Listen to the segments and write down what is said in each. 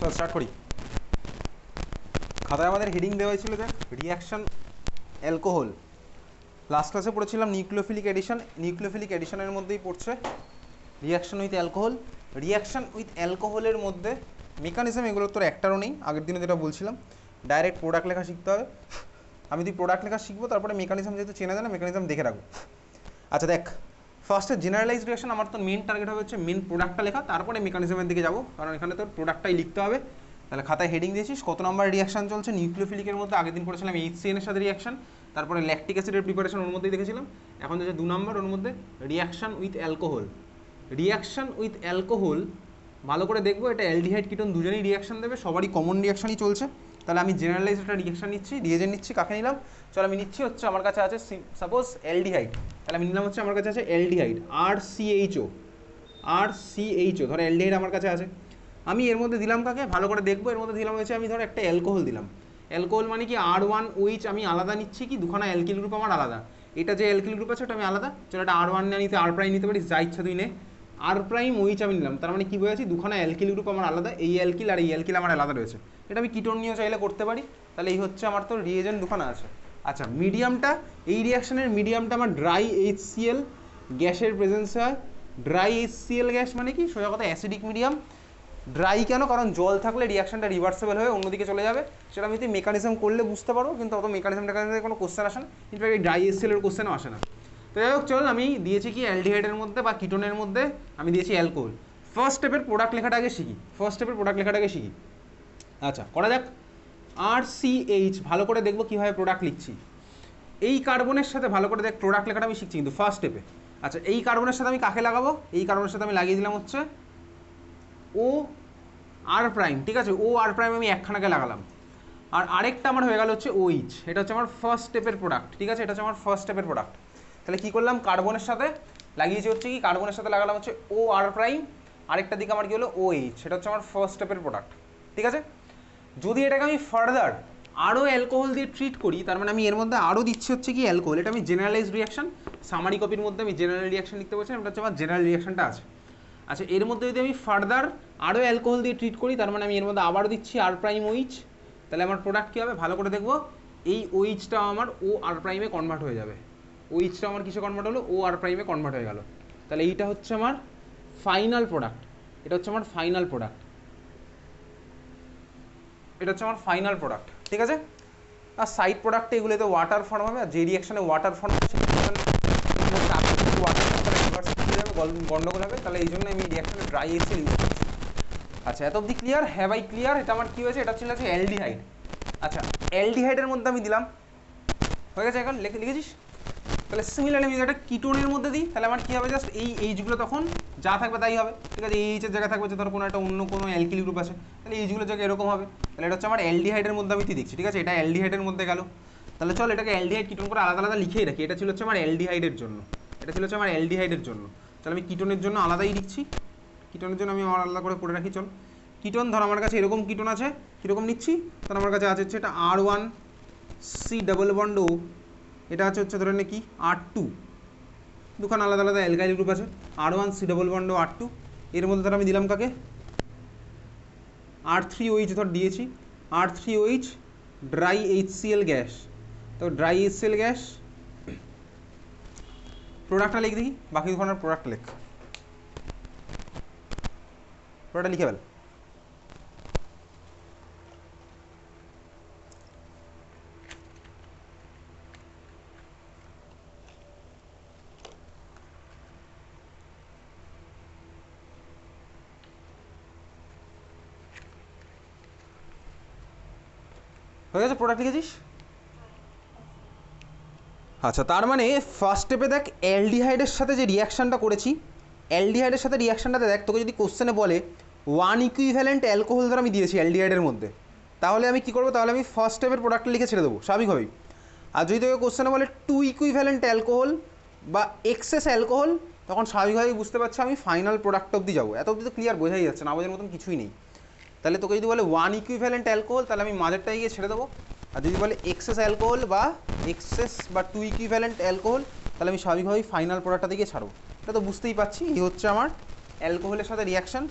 তো স্টার্ট করি। খাতায় আমাদের হেডিং দেওয়া হয়েছিল যে রিয়াকশন অ্যালকোহল। লাস্ট ক্লাসে পড়েছিলাম নিউক্লিওফিলিক এডিশন। নিউক্লিওফিলিক এডিশনের মধ্যেই পড়ছে reaction with alcohol. Reaction with অ্যালকোহলের মধ্যে মেকানিজম এগুলো তোর একটারও নেই। আগের দিনে যেটা বলছিলাম ডাইরেক্ট প্রোডাক্ট লেখা শিখতে হবে। আমি তুই প্রোডাক্ট লেখা শিখবো, তারপরে মেকানিজম যেহেতু চেনা যায় না, মেকানিজম দেখে রাখবো। আচ্ছা দেখ, ফার্স্টে জেনারেলাইজ রিয়াকশন আমার তো মেন টার্গেট হবে হচ্ছে মেন প্রোডাক্টটা লেখা, তারপরে মেকানিজমের দিকে যাবো, কারণ এখানে তোর প্রোডাক্টটাই লিখতে হবে। তাহলে খাতায় হেডিং দিয়েছিস কত নম্বর রিয়াকশন চলছে নিউক্লিওফিলিকের মধ্যে। আগের দিন পড়েছিলাম HCN এর সাথে রিয়াকশন, তারপরে ল্যাকটিক অ্যাসিডের প্রিপারেশন ওর মধ্যেই দেখেছিলাম। এখন যে 2 নম্বর ওর মধ্যে reaction with alcohol. Reaction with alcohol ভালো করে দেখবো, এটা অ্যালডিহাইড কিটোন দুজনেই রিয়াকশন দেবে, সবারই কমন রিয়াকশনই চলছে। তাহলে আমি জেনারেলাইজ একটা রিয়াকশন নিচ্ছি, রিয়েজেন্ট নিচ্ছি। কাকে নিলাম? চল আমি নিচ্ছি হচ্ছে আমার কাছে আছে সাপোজ অ্যালডিহাইড। তাহলে আমি নিলাম হচ্ছে আমার কাছে আছে অ্যালডিহাইড RCHO। ধরো অ্যালডিহাইড আমার কাছে আছে, আমি এর মধ্যে দিলাম কাকে ভালো করে দেখবো। এর মধ্যে দিলাম হচ্ছে আমি ধরো একটা অ্যালকোহল দিলাম। অ্যালকোহল মানে কি R1OH আমি আলাদা নিচ্ছি, কি দুখানা অ্যালকিল গ্রুপ আমার আলাদা। এটা যে অ্যালকিল গ্রুপ আছে ওটা আমি আলাদা। চলো এটা R1 না নিতে R' নিতে পারিস, যা ইচ্ছা তুই নে। R'OH আমি নিলাম, তার মানে কি বোঝাচ্ছি দুখানা অ্যালকিল গ্রুপ আমার আলাদা, এই অ্যালকিল আর এই অ্যালকিল আমার আলাদা রয়েছে। এটা আমি কিটোন নিয়েও চাইলে করতে পারি। তাহলে এই হচ্ছে আমার তো রিয়েজেন্ট দুখানা আছে। আচ্ছা মিডিয়ামটা, এই রিয়াকশনের মিডিয়ামটা আমার ড্রাই HCl গ্যাসের প্রেজেন্সে হয়। ড্রাই HCl গ্যাস মানে কি সোজা কথা অ্যাসিডিক মিডিয়াম। ড্রাই কেন? কারণ জল থাকলে রিয়াকশনটা রিভার্সেবল হয়ে অন্যদিকে চলে যাবে। সেটা আমি তুই মেকানিজম করলে বুঝতে পারবো, কিন্তু অত মেকানিজম কোনো কোশ্চেন আসে না। ইনফ্যাক্ট এই ড্রাই HCl এর কোশ্চেনও আসে না। তো যাই হোক চল, আমি দিয়েছি কি অ্যালডিহাইডের মধ্যে বা কিটোনের মধ্যে আমি দিয়েছি অ্যালকোহল। ফার্স্ট স্টেপের প্রোডাক্ট লেখাটা আগে শিখি। আচ্ছা করা যাক। RCH ভালো করে দেখবো কীভাবে প্রোডাক্ট লিখছি। এই কার্বনের সাথে ভালো করে দেখ, প্রোডাক্ট লেখাটা আমি শিখছি কিন্তু ফার্স্ট স্টেপে। আচ্ছা এই কার্বনের সাথে আমি কাকে লাগাবো? এই কার্বনের সাথে আমি লাগিয়ে দিলাম হচ্ছে OR', ঠিক আছে। OR' আমি একখানাকে লাগালাম, আর আরেকটা আমার হয়ে গেল হচ্ছে OH। এটা হচ্ছে আমার ফার্স্ট স্টেপের প্রোডাক্ট, ঠিক আছে। এটা হচ্ছে আমার ফার্স্ট স্টেপের প্রোডাক্ট। তাহলে কী করলাম? কার্বনের সাথে লাগিয়েছি হচ্ছে কি, কার্বনের সাথে লাগালাম হচ্ছে OR', আরেকটা দিকে আমার কি হলো OH। সেটা হচ্ছে আমার ফার্স্ট স্টেপের প্রোডাক্ট, ঠিক আছে। যদি এটাকে আমি ফার্দার আরও অ্যালকোহল দিয়ে ট্রিট করি, তার মানে আমি এর মধ্যে আরও দিচ্ছি হচ্ছে কি অ্যালকোহল। এটা আমি জেনারেলাইজ রিয়াকশন, সামারি কপির মধ্যে আমি জেনারেল রিয়াকশন লিখতে বলছি, এটা হচ্ছে আমার জেনারেল রিয়াকশনটা আছে। আচ্ছা এর মধ্যে যদি আমি ফার্দার আরও অ্যালকোহল দিয়ে ট্রিট করি, তার মানে আমি এর মধ্যে আবারও দিচ্ছি R'OH। তাহলে আমার প্রোডাক্ট কী হবে ভালো করে দেখবো, এই OH-টা আমার OR'-এ কনভার্ট হয়ে যাবে। OH-টা আমার কিসে কনভার্ট হলো? OR'-এ কনভার্ট হয়ে গেল। তাহলে এইটা হচ্ছে আমার ফাইনাল প্রোডাক্ট। এটা হচ্ছে আমার ফাইনাল প্রোডাক্ট, ঠিক আছে। আর সাইড প্রোডাক্টে এগুলোতে ওয়াটার ফর্ম হবে, আর যে রিয়াকশানে ওয়াটার ফর্ম হবে গন্ডগোল হবে। তাহলে এই জন্য আমি রিয়াকশনে ড্রাই HCl ইউজ করছি। আচ্ছা এত অবধি ক্লিয়ার? হ্যাঁ ভাই ক্লিয়ার। এটা আমার কী হয়েছে? এটা ছিল হচ্ছে অ্যালডিহাইড। আচ্ছা অ্যালডিহাইডের মধ্যে আমি দিলাম, হয়ে গেছে। এখন লিখেছিস? তাহলে সিমিলারলি আমি একটা কিটোনের মধ্যে দিই, তাহলে আমার কী হবে? জাস্ট এই এইচগুলো তখন যা থাকবে তাই হবে, ঠিক আছে। এই এইচের জায়গায় থাকবে যে ধর কোনো একটা অন্য কোনো অ্যালকিল গ্রুপ আছে, তাহলে এইচগুলো জায়গায় এরকম হবে। তাহলে এটা হচ্ছে আমার অ্যালডিহাইডের মধ্যে আমি দেখছি, ঠিক আছে। এটা অ্যালডিহাইডের মধ্যে গেল। তাহলে চল এটাকে অ্যালডিহাইড কিটোন করে আলাদা আলাদা লিখেই রাখি। এটা ছিল হচ্ছে আমার অ্যালডিহাইডের জন্য, তাহলে আমি কিটোনের জন্য আলাদাই লিখছি। কিটোনের জন্য আমি আমার আলাদা করে রাখি। চল কিটোন ধর আমার কাছে এরকম কিটোন আছে, কীরকম নিচ্ছি? তাহলে আমার কাছে আছে হচ্ছে এটা R1C+O, এটা হচ্ছে ধরে নে কি R2। দুখানা আলাদা আলাদা অ্যালকাইল গ্রুপ আছে, R1C+O R2। এর মধ্যে ধর আমি দিলাম কাকে? R3OH ধর দিয়েছি, R3OH ড্রাই HCl গ্যাস। তো ড্রাই HCl গ্যাস প্রোডাক্টটা লিখে দেখি, বাকি দুখানার প্রোডাক্ট লিখে ফেল। হয়ে গেছে? প্রোডাক্ট লিখেছিস? আচ্ছা তার মানে ফার্স্ট স্টেপে দেখ অ্যালডিহাইডের সাথে যে রিয়াকশানটা করেছি, অ্যালডিহাইডের সাথে রিয়াকশানটাতে দেখ, তোকে যদি কোশ্চেনে বলে 1 ইকুইভ্যালেন্ট অ্যালকোহল ধর আমি দিয়েছি অ্যালডিহাইডের মধ্যে, তাহলে আমি কী করবো? তাহলে আমি ফার্স্ট স্টেপের প্রোডাক্টটা লিখে ছেড়ে দেবো স্বাভাবিকভাবেই। আর যদি তোকে কোশ্চেনে বলে 2 ইকুইভ্যালেন্ট অ্যালকোহল বা এক্সেস অ্যালকোহল, তখন স্বাভাবিকভাবেই বুঝতে পারছি আমি ফাইনাল প্রোডাক্ট অবধি যাবো। এত অবধি তো ক্লিয়ার বোঝাই যাচ্ছে, না বোঝার মতন কিছুই নেই। তাহলে তোকে যদি বলে 1 ইকুইভ্যালেন্ট অ্যালকোহল, তাহলে আমি মাঝেরটাই গিয়ে ছেড়ে দেবো। আর যদি বলে এক্সেস অ্যালকোহল বা 2 ইকুইভ্যালেন্ট অ্যালকোহল, তাহলে আমি স্বাভাবিকভাবেই ফাইনাল প্রোডাক্টটা দিকে ছাড়বো। এটা তো বুঝতেই পারছি, এই হচ্ছে আমার অ্যালকোহলের সাথে রিয়াকশান।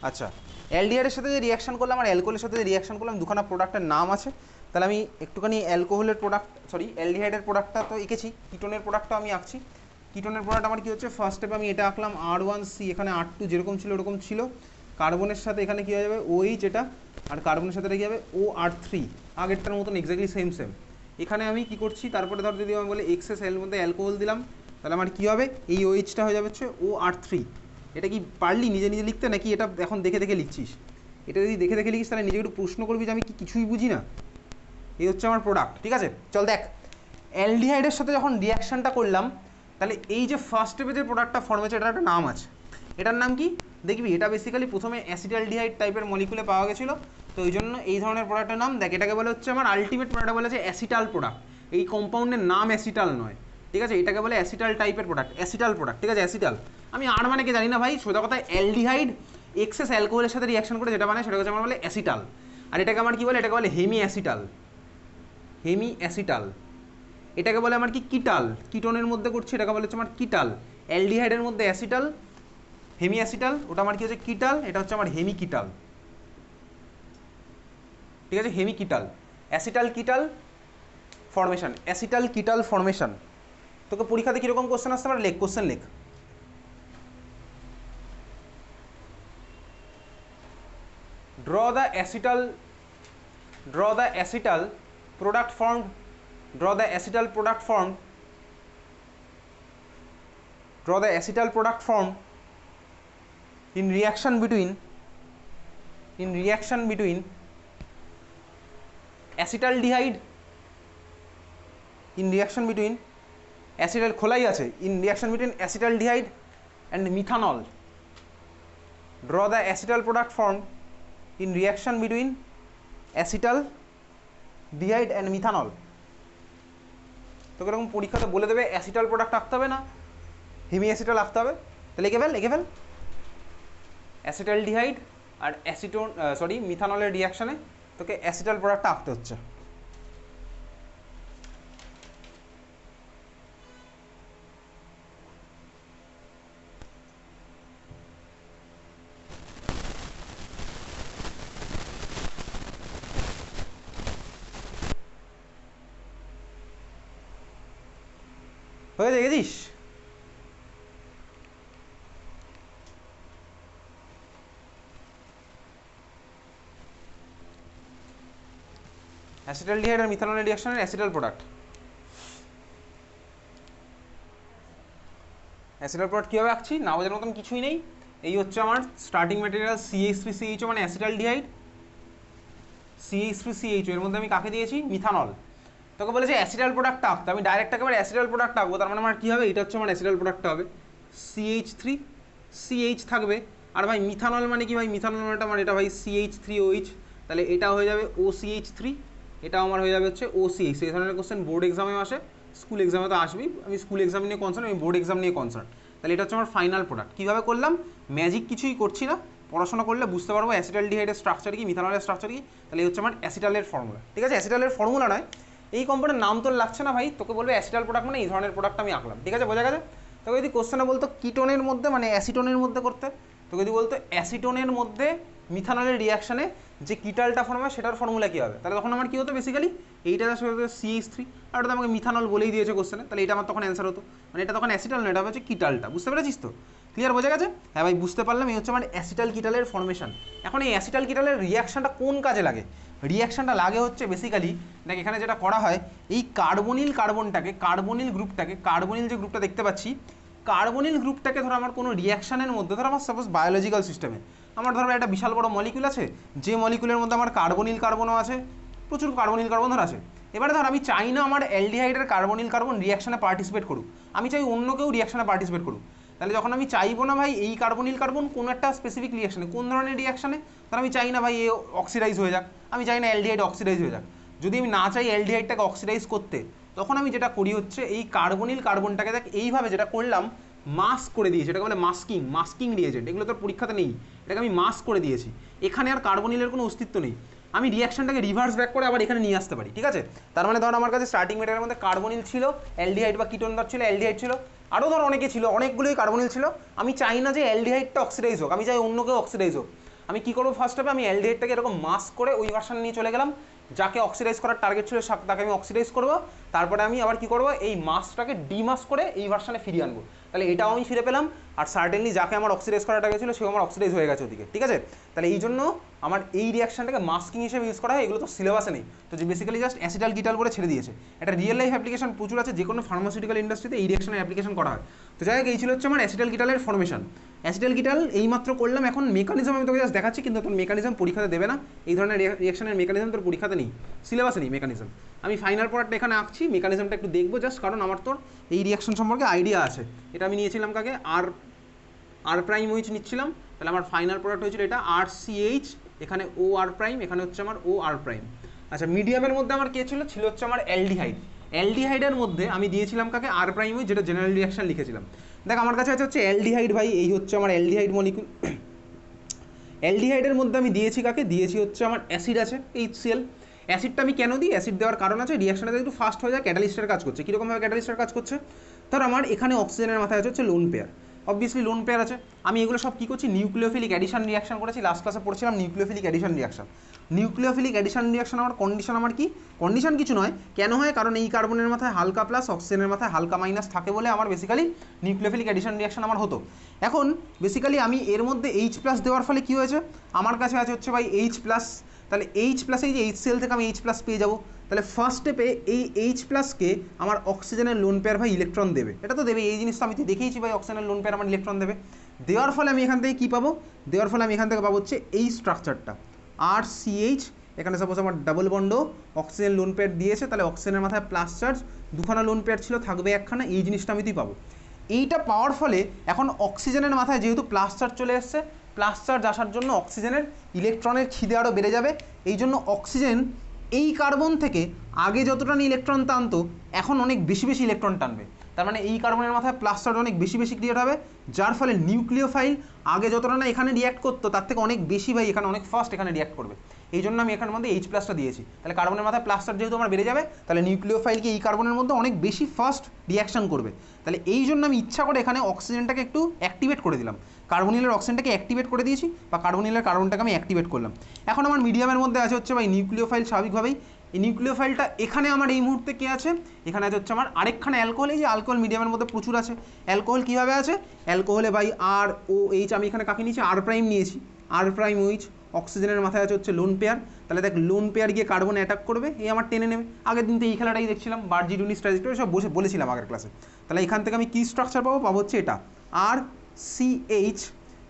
আচ্ছা অ্যালডিহাইডের সাথে যে রিয়াকশন করলাম আর অ্যালকোহলের সাথে যে রিয়াকশন করলাম দুখানা প্রোডাক্টের নাম আছে, তাহলে আমি একটুখানি অ্যালকোহলের প্রোডাক্ট অ্যালডিহাইডের প্রোডাক্টটা তো এঁকেছি, কিটোনের প্রোডাক্টটা আমি আঁকছি। কিটোনের প্রোডাক্ট আমার কী হচ্ছে, ফার্স্ট স্টেপে আমি এটা আঁকলাম R1C, এখানে R2 যেরকম ছিল ওরকম ছিল, কার্বনের সাথে এখানে কী হয়ে যাবে OH এটা, আর কার্বনের সাথে এটা কী হবে OR3, আগেরটার মতন এক্স্যাক্টলি সেম। এখানে আমি কী করছি, তারপরে ধর যদি আমি বলে এক্সেস এর মধ্যে অ্যালকোহল দিলাম, তাহলে আমার কী হবে, এই OH-টা হয়ে যাবে হচ্ছে OR3। এটা কি পারলি নিজে নিজে লিখতে, নাকি এটা এখন দেখে দেখে লিখছিস? এটা যদি দেখে দেখে লিখিস তাহলে নিজেকে একটু প্রশ্ন করবি যে আমি কি কিছুই বুঝি না। এই হচ্ছে আমার প্রোডাক্ট, ঠিক আছে? চল দেখ, অ্যালডিহাইডের সাথে যখন রিয়াকশানটা করলাম, তাহলে এই যে ফার্স্ট স্টেপে যে প্রোডাক্টটা ফর্ম হয়েছে এটার একটা নাম আছে। এটার নাম কি দেখবি, এটা বেসিক্যালি প্রথমে অ্যাসিটালডিহাইড টাইপের মলিকুলে পাওয়া গেছিলো, তো ওই জন্য এই ধরনের প্রোডাক্টের নাম দেখ, এটাকে বলে হচ্ছে আমার আলটিমেট প্রোডাক্ট বলে যে অ্যাসিটাল প্রোডাক্ট। এই কম্পাউন্ডের নাম অ্যাসিটাল নয়, ঠিক আছে? এটাকে বলে অ্যাসিটাল টাইপের প্রোডাক্ট, অ্যাসিটাল প্রোডাক্ট, ঠিক আছে? অ্যাসিটাল আমি আর মানে কি জানি না ভাই, সোজা কথা অ্যালডিহাইড এক্সেস অ্যালকোহলের সাথে রিয়াকশন করে যেটা বানায় সেটা হচ্ছে আমার বলে অ্যাসিটাল। আর এটাকে আমার কি বলে, এটাকে বলে হেমি অ্যাসিটাল, হেমি অ্যাসিটাল। এটাকে বলে আমার কি কিটাল, কিটোনের মধ্যে করছি এটাকে বলে হচ্ছে আমার কিটাল। অ্যালডিহাইডের মধ্যে অ্যাসিটাল, হেমি অ্যাসিটাল, ওটা আমার কি হচ্ছে কিটাল, এটা হচ্ছে আমার হেমি কিটাল, ঠিক আছে? Hemiketal, acetal ketal formation, acetal ketal formation. তোকে পরীক্ষাতে কীরকম কোশ্চেন আসতে পারে, লেখ, কোশ্চেন লেখ। draw the acetal product formed, draw the acetal product formed in reaction between acetaldehyde, in reaction between acetal খোলাই আছে, in reaction between acetaldehyde and methanol. Draw the acetal product formed in reaction between acetaldehyde and methanol. তোকে এরকম পরীক্ষাতে বলে দেবে acetal product আঁকতে হবে না, হেমি অ্যাসিটাল আঁকতে হবে, তাহলে লিখে ফেল অ্যাসিটালডিহাইড আর মিথানলের রিয়াকশানে তোকে অ্যাসিটাল প্রোডাক্টটা আঁকতে হচ্ছে। হয়ে দেখেছিস? অ্যাসিটালডিহাইড আর মিথানলের রিয়াকশনের অ্যাসিটাল প্রোডাক্ট। অ্যাসিটাল প্রোডাক্ট কীভাবে আঁকছি না বোঝার মতন কিছুই নেই। এই হচ্ছে আমার স্টার্টিং ম্যাটেরিয়াল CH3CHO মানে অ্যাসিটালডিহাইড, CH3CHO এর মধ্যে আমি কাকে দিয়েছি, মিথানল। তোকে বলেছে অ্যাসিটাল প্রোডাক্টটা আঁকতে, আমি ডাইরেক্ট একেবারে অ্যাসিটাল প্রোডাক্ট আঁকবো, তার মানে আমার কী হবে, এটা হচ্ছে আমার অ্যাসিটাল প্রোডাক্টটা হবে CH3CH থাকবে। আর ভাই মিথানল মানে কি ভাই, মিথানল মানে এটা ভাই CH3OH, তাহলে এটা হয়ে যাবে OCH3, এটা আমার হয়ে যাবে হচ্ছে OCH। এই ধরনের কোশ্চেন বোর্ড এক্সামেও আসে, স্কুল এক্সামে তো আসবেই, আমি স্কুল এক্সাম নিয়ে কনসার্ন, আমি বোর্ড এক্সাম নিয়ে কনসার্ন। তাহলে এটা হচ্ছে আমার ফাইনাল প্রোডাক্ট। কীভাবে করলাম, ম্যাজিক কিছুই করছি না, পড়াশোনা করলে বুঝতে পারবো অ্যাসিটালডিহাইডের স্ট্রাকচার কি, মিথানলের স্ট্রাকচার কি। তাহলে এই হচ্ছে আমার অ্যাসিটালের ফর্মুলা, ঠিক আছে? অ্যাসিটালের ফর্মুলা নয়, এই কম্পাউন্ডের নাম তোর লাগছে না ভাই, তোকে বলবে অ্যাসিটাল প্রোডাক্ট মানে এই ধরনের প্রোডাক্ট আমি আঁকলাম, ঠিক আছে? বোঝা গেছে? তোকে যদি কোশ্চেনে বলতো কিটোনের মধ্যে মানে অ্যাসিটোনের মধ্যে করতে, তোকে যদি বলতো অ্যাসিটোনের মধ্যে মিথানলের রিয়াকশানে যে কিটালটা ফর্ম হয় সেটার ফর্মুলা কী হবে, তাহলে তখন আমার কী হতো, বেসিক্যালি এইটা CH3 আর ওটা আমাকে মিথানল বলেই দিয়েছে কোশ্চেনে, তাহলে এটা আমার তখন অ্যান্সার হতো, মানে এটা তখন অ্যাসিটাল না, এটা হচ্ছে কিটালটা। বুঝতে পেরেছিস তো? ক্লিয়ার, বোঝা গেছে? হ্যাঁ ভাই বুঝতে পারলাম। এই হচ্ছে আমার অ্যাসিটাল কিটালের ফর্মেশন। এখন এই অ্যাসিটাল কিটালের রিয়াকশানটা কোন কাজে লাগে, রিয়াকশানটা লাগে হচ্ছে বেসিক্যালি দেখ, এখানে যেটা করা হয়, এই কার্বনিল যে গ্রুপটা দেখতে পাচ্ছি, কার্বনিল গ্রুপটাকে ধর আমার কোনো রিয়াকশানের মধ্যে, ধর আমার সাপোজ বায়োলজিক্যাল সিস্টেমে আমার ধর একটা বিশাল বড় মলিকুল আছে, যে মলিকুলের মধ্যে আমার কার্বনিল কার্বনও আছে, প্রচুর কার্বনিল কার্বন ধর আছে। এবারে ধর আমি চাই না আমার অ্যালডিহাইডের কার্বনিল কার্বন রিয়াকশানে পার্টিসিপেট করুক, আমি চাই অন্য কেউ রিয়াকশানে পার্টিসিপেট করুক। তাহলে যখন আমি চাইবো না ভাই এই কার্বনিল কার্বন কোনো একটা স্পেসিফিক রিয়াকশানে, কোন ধরনের রিয়াকশানে, তাহলে আমি চাই না ভাই এ অক্সিডাইজ হয়ে যাক, আমি চাই না অ্যালডিহাইড অক্সিডাইজ হয়ে যাক। যদি আমি না চাই অ্যালডিহাইডটাকে অক্সিডাইজ করতে, তখন আমি যেটা করি হচ্ছে এই কার্বনিল কার্বনটাকে দেখ এইভাবে যেটা করলাম, মাস্ক করে দিয়েছি, এটাকে বলে মাস্কিং রিয়েজেন্ট। এগুলো তোর পরীক্ষাতে নেই, এটাকে আমি মাস্ক করে দিয়েছি, এখানে আর কার্বনিলের কোনো অস্তিত্ব নেই। আমি রিয়াকশনটাকে রিভার্স ব্যাক করে আবার এখানে নিয়ে আসতে পারি, ঠিক আছে? তার মানে ধর আমার কাছে স্টার্টিং মেটেরিয়ালের মধ্যে কার্বনিল ছিল, অ্যালডিহাইড বা কিটোন ধর ছিল, অ্যালডিহাইড ছিল, আরও ধর অনেকে ছিল, অনেকগুলোই কার্বনিল ছিল। আমি চাই না যে অ্যালডিহাইডটা অক্সিডাইজ হোক, আমি চাই অন্য কেউ অক্সিডাইজ হোক। আমি কি করবো ফার্স্ট স্টেপে, আমি অ্যালডিহাইডটাকে এরকম মাস্ক করে ওই ভার্সন নিয়ে চলে গেলাম, যাকে অক্সিডাইজ করার টার্গেট ছিল তাকে আমি অক্সিডাইজ করবো, তারপরে আমি আবার কি করবো, এই মাস্কটাকে ডিমাস্ক করে এই ভার্সনে ফিরিয়ে আনবো। তাহলে এটাও আমি ফিরে পেলাম, আর সার্টেনলি যাকে আমার অক্সিডাইজ করার টার্গেট ছিল সেও আমার অক্সিডাইজ হয়ে গেছে ওদিকে, ঠিক আছে। তাহলে এই জন্য আমার এই রিয়াকশনটাকে মাস্কিং হিসেবে ইউজ করা হয়, এগুলো তো সিলেবাসে নেই, তো যে বেসিক্যালি জাস্ট অ্যাসিটাল গিটাল করে ছেড়ে দিয়েছে। এটা রিয়েল লাইফ অ্যাপ্লিকেশন প্রচুর আছে, যে কোনো ফার্মাসিউটিক্যাল ইন্ডাস্ট্রিতে এই রিয়াকশনের অ্যাপ্লিকেশন করা হয়। তো যাই হোক, এই ছিল হচ্ছে আমার অ্যাসিটাল গিটালের ফর্মেশন। অ্যাসিটাল গিটাল এইমাত্র করলাম, এখন মেকানিজম আমি তোকে জাস্ট দেখাচ্ছি, কিন্তু তোর মেকানিজম পরীক্ষাতে দেবে না, এই ধরনের রিয়াকশনের মেকানিজম তোর পরীক্ষাতে নেই, সিলেবাসে নেই মেকানিজম। আমি ফাইনাল প্রোডাক্ট এখানে আঁকছি, মেকানিজমটা একটু দেখবো জাস্ট, কারণ আমার তোর এই রিয়াকশন সম্পর্কে আইডিয়া আছে। এটা আমি নিয়েছিলাম কাকে, আর প্রাইম ওইচ নিচ্ছিলাম, তাহলে আমার ফাইনাল প্রোডাক্ট হয়েছিল এটা RCH, এখানে OR প্রাইম, এখানে হচ্ছে আমার OR প্রাইম। আচ্ছা, মিডিয়ামের মধ্যে আমার কে ছিল, ছিল হচ্ছে আমার অ্যালডিহাইড। অ্যালডিহাইডের মধ্যে আমি দিয়েছিলাম কাকে, R প্রাইম ওইচ, যেটা জেনারেল রিয়াকশন লিখেছিলাম। দেখ আমার কাছে আছে হচ্ছে অ্যালডিহাইড ভাই, এই হচ্ছে আমার অ্যালডিহাইড মলিকুল। অ্যালডিহাইডের মধ্যে আমি দিয়েছি কাকে, দিয়েছি হচ্ছে আমার অ্যাসিড আছে HCl। অ্যাসিডটা আমি কেন দিই, অ্যাসিড দেওয়ার কারণ আছে, রিয়াকশনটা একটু ফাস্ট হয়ে যায়, ক্যাটালিস্টের কাজ করছে। কীরকমভাবে ক্যাটালিস্টের কাজ করছে, ধর আমার এখানে অক্সিজেনের মাথায় আছে হচ্ছে lone pair, obviously lone pair আছে। আমি এগুলো সব কী করছি, নিউক্লিওফিলিক অ্যাডিশন রিয়াকশন করেছি, লাস্ট ক্লাসে পড়ছিলাম nucleophilic addition reaction. Nucleophilic addition reaction আমার কন্ডিশন আমার কি, কন্ডিশন কিছু নয়, কেন হয়, কারণ এই কার্বনের মাথায় হালকা প্লাস, অক্সিজেনের মাথায় হালকা মাইনাস থাকে বলে আমার বেসিক্যালি নিউক্লিওফিলিক অ্যাডিশন রিয়াকশন আমার হতো। এখন বেসিক্যালি আমি এর মধ্যে H+ দেওয়ার ফলে কী হয়েছে, আমার কাছে আছে হচ্ছে ভাই H+, তাহলে H+ এই যে HCl থেকে আমি H+ পেয়ে যাবো। তাহলে ফার্স্ট স্টেপে এই H+কে আমার অক্সিজেনের লোন পেয়ার ভাই ইলেকট্রন দেবে, এটা তো দেবে, এই জিনিসটা আমি তো দেখেইছি ভাই, অক্সিজেনের লোন পেয়ার আমার ইলেকট্রন দেবে। দেওয়ার ফলে আমি এখান থেকে কী পাবো, দেওয়ার ফলে আমি এখান থেকে পাবো হচ্ছে এই স্ট্রাকচারটা RCH, এখানে সাপোজ আমার ডাবল বন্ডও অক্সিজেন লোন পেয়ার দিয়েছে, তাহলে অক্সিজেনের মাথায় প্লাস চার্জ, দুখানা লোন পেয়ার ছিল, থাকবে একখানা, এই জিনিসটা আমি তুই পাবো। এইটা পাওয়ার ফলে এখন অক্সিজেনের মাথায় যেহেতু প্লাস চার্জ চলে এসছে, প্লাস চার্জ আসার জন্য অক্সিজেনের ইলেকট্রনের খিদে আরও বেড়ে যাবে, এই জন্য অক্সিজেন এই কার্বন থেকে আগে যতটা না ইলেকট্রন টানতো এখন অনেক বেশি বেশি ইলেকট্রন টানবে। তার মানে এই কার্বনের মাথায় প্লাস চার্জ অনেক বেশি বেশি ক্রিয়েট হবে, যার ফলে নিউক্লিওফাইল আগে যতটা না এখানে রিয়াক্ট করতো তার থেকে অনেক বেশি ভাই এখানে অনেক ফাস্ট এখানে রিয়াক্ট করবে। এই জন্য আমি এখানের মধ্যে H+টা দিয়েছি, তাহলে কার্বনের মাথায় প্লাস চার্জ যেহেতু আমার বেড়ে যাবে, তাহলে নিউক্লিওফাইলকে এই কার্বনের মধ্যে অনেক বেশি ফাস্ট রিয়াকশন করবে। তাহলে এই জন্য আমি ইচ্ছা করে এখানে অক্সিজেনটাকে একটু অ্যাক্টিভেট করে দিলাম, কার্বনিলের অক্সিজেনটাকে অ্যাক্টিভেট করে দিয়েছি, বা কার্বনিলের কার্বনটাকে আমি অ্যাক্টিভেট করলাম। এখন আমার মিডিয়ামের মধ্যে আছে হচ্ছে ভাই নিউক্লিওফাইল, স্বাভাবিকভাবেই এই নিউক্লিওফাইলটা এখানে আমার এই মুহূর্তে কে আছে, এখানে আছে হচ্ছে আমার আরেকখানে অ্যালকোহল। এই যে অ্যালকোহল মিডিয়ামের মধ্যে প্রচুর আছে, অ্যালকোহল কীভাবে আছে, অ্যালকোহলে ভাই ROH, আমি এখানে কাকে নিয়েছি, R প্রাইম নিয়েছি, R প্রাইম OH, অক্সিজেনের মাথায় আছে হচ্ছে লোন পেয়ার, তাহলে দেখ লোন পেয়ার গিয়ে কার্বনে অ্যাটাক করবে, এই আমার টেনে নেবে। আগের দিন তো এই খেলাটাই দেখছিলাম, বার্জিডুনিস ট্রাইজেক্টরি সব বলেছিলাম আগের ক্লাসে। তাহলে এখান থেকে আমি কী স্ট্রাকচার পাবো, পাবো হচ্ছে এটা RCH,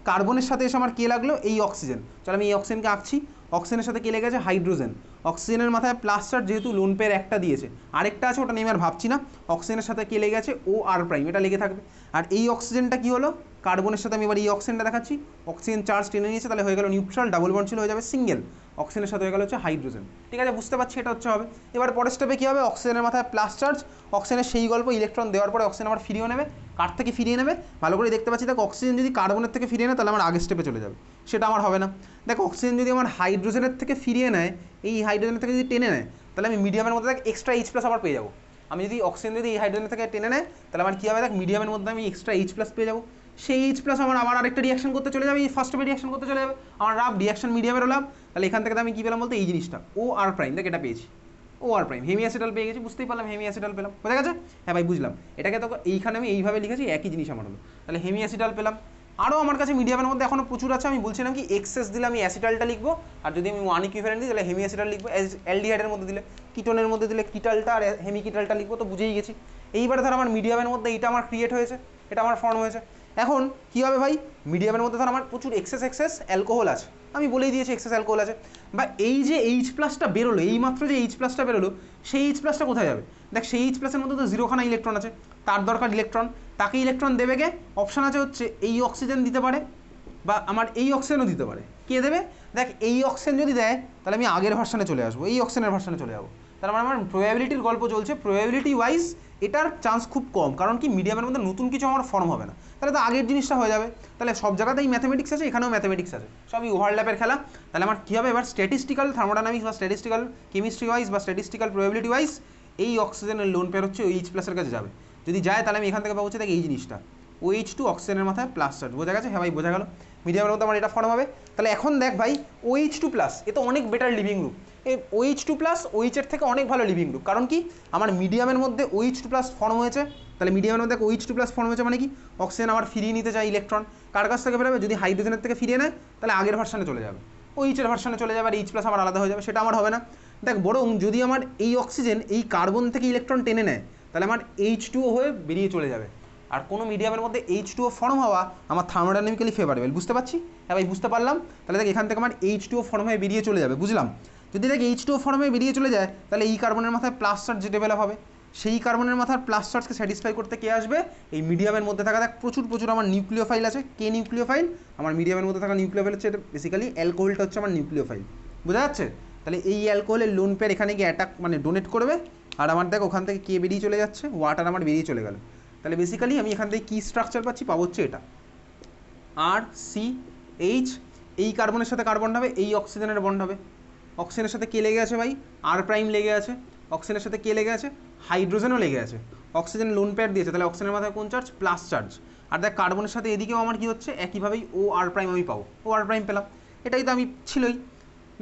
কার্বনের সাথে এসে আমার কে লাগলো, এই অক্সিজেন। চলো আমি এই অক্সিজেনকে আঁকছি, অক্সিজেনের সাথে কে লেগেছে, হাইড্রোজেন। অক্সিজেনের মাথায় প্লাস চার্জ যেহেতু লোন পেয়ার একটা দিয়েছে, আরেকটা আছে ওটা নিয়ে আমি আর ভাবছি না, অক্সিজেনের সাথে কে লেগে আছে, OR প্রাইম, এটা লেগে থাকবে। আর এই অক্সিজেনটা কি হলো, কার্বনের সাথে আমি এবার এই অক্সিজেনটা দেখাচ্ছি, অক্সিজেন চার্জ টেনে নিয়েছে, তাহলে হয়ে গেল নিউট্রাল, ডাবল বন্ড ছিল হয়ে যাবে সিঙ্গেল, অক্সিজেনের সাথে হয়ে গেল হচ্ছে হাইড্রোজেন। ঠিক আছে, বুঝতে পারছি এটা হচ্ছে হবে। এবার পরের স্টেপে কী হবে, অক্সিজেনের মাথায় প্লাস চার্জ, অক্সিজেনের সেই গল্প, ইলেকট্রন দেওয়ার পরে অক্সিজেন আবার ফিরিয়ে নেবে, কার থেকে ফিরিয়ে নেবে ভালো করে দেখতে পাচ্ছি, দেখ অক্সিজেন যদি কার্বনের থেকে ফিরিয়ে নেয় তাহলে আমার আগের স্টেপে চলে যাবে, সেটা আমার হবে না। দেখ অক্সিজেন যদি আমার হাইড্রোজেনের থেকে ফিরিয়ে নেয়, এই হাইড্রোজেনের থেকে যদি টেনে নেয়, তাহলে আমি মিডিয়ামের মধ্যে দেখ এক্সট্রা H+ আবার পেয়ে যাবো। আমি যদি অক্সিজেন যদি এই হাইড্রোজেন থেকে টেনে নেয়, তাহলে আমার কী হবে, দেখ মিডিয়ামের মধ্যে আমি এক্সট্রা H+ পেয়ে যাবো। সেই H+ আমার আবার আরেকটা রিয়াকশন করতে চলে যাবে, এই ফার্স্ট স্টেপে রিয়াকশন করতে চলে যাবে, আমার রাব রিয়াকশন মিডিয়ামেরও লাভ। তাহলে এখান থেকে আমি কী পেলাম বলতে, এই জিনিসটা OR প্রাইম, দেখ এটা পেয়েছি, OR প্রাইম, হেমিঅ্যাসিটাল পেয়ে গেছি, বুঝতেই পারলাম হেমিঅ্যাসিটাল পেলাম, বোঝা গেছে? হ্যাঁ ভাই বুঝলাম, এটাকে তো এইখানে আমি এইভাবে লিখেছি, একই জিনিস আমার হলো, তাহলে হেমিঅ্যাসিটাল পেলাম। আরও আমার কাছে মিডিয়ামের মধ্যে এখনও প্রচুর আছে, আমি বলছিলাম কি এক্সেস দিলে আমি অ্যাসিটালটা লিখবো, আর যদি আমি ওয়ান ইকুইভ্যালেন্ট দিই তাহলে হেমিঅ্যাসিটাল লিখবো, অ্যালডিহাইডের মধ্যে দিলে কিটোনের মধ্যে দিলে কিটালটা আর হেমিকিটালটা লিখবো, তো বুঝেই গেছি। এইবারে ধর আমার মিডিয়ামের মধ্যে এইটা আমার ক্রিয়েট হয়েছে, এটা আমার ফর্ম হয়েছে। এখন কী হবে ভাই, মিডিয়ামের মধ্যে ধর আমার প্রচুর এক্সেস অ্যালকোহল আছে, আমি বলেই দিয়েছি এক্সেস অ্যালকোহল আছে, বা এই যে H+টা বেরোলো, এই মাত্র যে H+টা বেরোলো, সেই H+টা কোথায় যাবে, দেখ সেই H+এর মধ্যে তো 0খানা ইলেকট্রন আছে, তার দরকার ইলেকট্রন, তাকে ইলেকট্রন দেবে কে, অপশান আছে হচ্ছে এই অক্সিজেন দিতে পারে, বা আমার এই অক্সিজেনও দিতে পারে, কে দেবে, দেখ এই অক্সিজেন যদি দেয় তাহলে আমি আগের ভার্সানে চলে আসবো, এই অক্সিজেনের ভার্সানে চলে যাবো। তার মানে আমার প্রবাবিলিটির গল্প চলছে, প্রবাবিলিটি ওয়াইজ এটার চান্স খুব কম, কারণ কি মিডিয়ামের মধ্যে নতুন কিছু আমার ফর্ম হবে না, তাহলে তো আগের জিনিসটা হয়ে যাবে। তাহলে সব জায়গাতেই ম্যাথমেটিক্স আছে, এখানেও ম্যাথমেটিক্স আছে, সবই ওভারল্যাপের খেলা। তাহলে আমার কী হবে এবার, স্ট্যাটিস্টিক্যাল থার্মোডাইনামিক্স বা স্ট্যাটিস্টিক্যাল কেমিস্ট্রি ওয়াইজ বা স্ট্যাটিস্টিক্যাল প্রবাবিলিটি ওয়াইজ এই অক্সিজেনের লোন পেয়ার হচ্ছে H+এর কাছে যাবে। যদি যায় তাহলে আমি এখান থেকে পাবো দেখ এই জিনিসটা OH2, অক্সিজেনের মাথায় প্লাস চার্জ, বোঝা গেছে? হ্যাঁ ভাই বোঝা গেল। মিডিয়ামের মধ্যে আমার এটা ফর্ম হবে। তাহলে এখন দেখ ভাই OH2 প্লাস এ তো অনেক বেটার লিভিং গ্রুপ, এই OH2 প্লাস OH এর থেকে অনেক ভালো লিভিং গ্রুপ। কারণ কি আমার মিডিয়ামের মধ্যে OH2 প্লাস ফর্ম হয়েছে, তাহলে মিডিয়ামের মধ্যে OH2 প্লাস ফর্ম হয়েছে মানে কি অক্সিজেন আবার ফিরিয়ে নিতে চাই ইলেকট্রন, কার কাছ থেকে বেরোবে, যদি হাইড্রোজেনের থেকে ফিরিয়ে নেয় তাহলে আগের ভার্সানে চলে যাবে, OH এর ভার্সানে চলে যাবে, আর H প্লাস আমার আলাদা হয়ে যাবে, সেটা আমার হবে না। দেখ বরং যদি আমার এই অক্সিজেন এই কার্বন থেকে ইলেকট্রন টেনে নেয় তাহলে আমার H2O হয়ে বেরিয়ে চলে যাবে, আর কোনো মিডিয়ামের মধ্যে H2O ফর্ম হওয়া আমার থার্মোডাইনামিক্যালি ফেভারেবল, বুঝতে পারছি? হ্যাঁ ভাই বুঝতে পারলাম। তাহলে দেখ এখান থেকে আমার H2O ফর্ম হয়ে বেরিয়ে চলে যাবে, বুঝলাম। যদি দেখ H2O ফর্ম হয়ে বেরিয়ে চলে যায় তাহলে এই কার্বনের মাথায় প্লাস চার্জ ডেভেলপ হবে, সেই কার্বনের মাথার প্লাস চার্জকে স্যাটিসফাই করতে কে আসবে, এই মিডিয়ামের মধ্যে থাকা দেখ প্রচুর প্রচুর আমার নিউক্লিওফাইল আছে, কে নিউক্লিওফাইল, আমার মিডিয়ামের মধ্যে থাকা নিউক্লিওফাইল হচ্ছে এটা বেসিক্যালি অ্যালকোহলটা হচ্ছে আমার নিউক্লিওফাইল, বোঝা যাচ্ছে? তাহলে এই অ্যালকোহলের লোন পেয়ার এখানে গিয়ে অ্যাটাক মানে ডোনেট করবে, আর আমার দেখ ওখান থেকে কে বেরিয়ে চলে যাচ্ছে, ওয়াটার আমার বেরিয়ে চলে গেল। তাহলে বেসিক্যালি আমি এখান থেকে কী স্ট্রাকচার পাচ্ছি, পাবো হচ্ছে এটা RCH, এই কার্বনের সাথে কার্বন হবে, এই অক্সিজেনের বন্ড হবে, অক্সিজেনের সাথে কে লেগে আছে ভাই, R প্রাইম লেগে আছে, অক্সিজেনের সাথে কে লেগে আছে, হাইড্রোজেনও লেগে আছে, অক্সিজেন লোন পেয়ার দিয়েছে, তাহলে অক্সিজেনের মাথায় কোন চার্জ, প্লাস চার্জ। আর দেখ কার্বনের সাথে এদিকেও আমার কি হচ্ছে, একইভাবেই OR প্রাইম আমি পাবো, OR প্রাইম পেলাম, এটাই তো আমি ছিলই।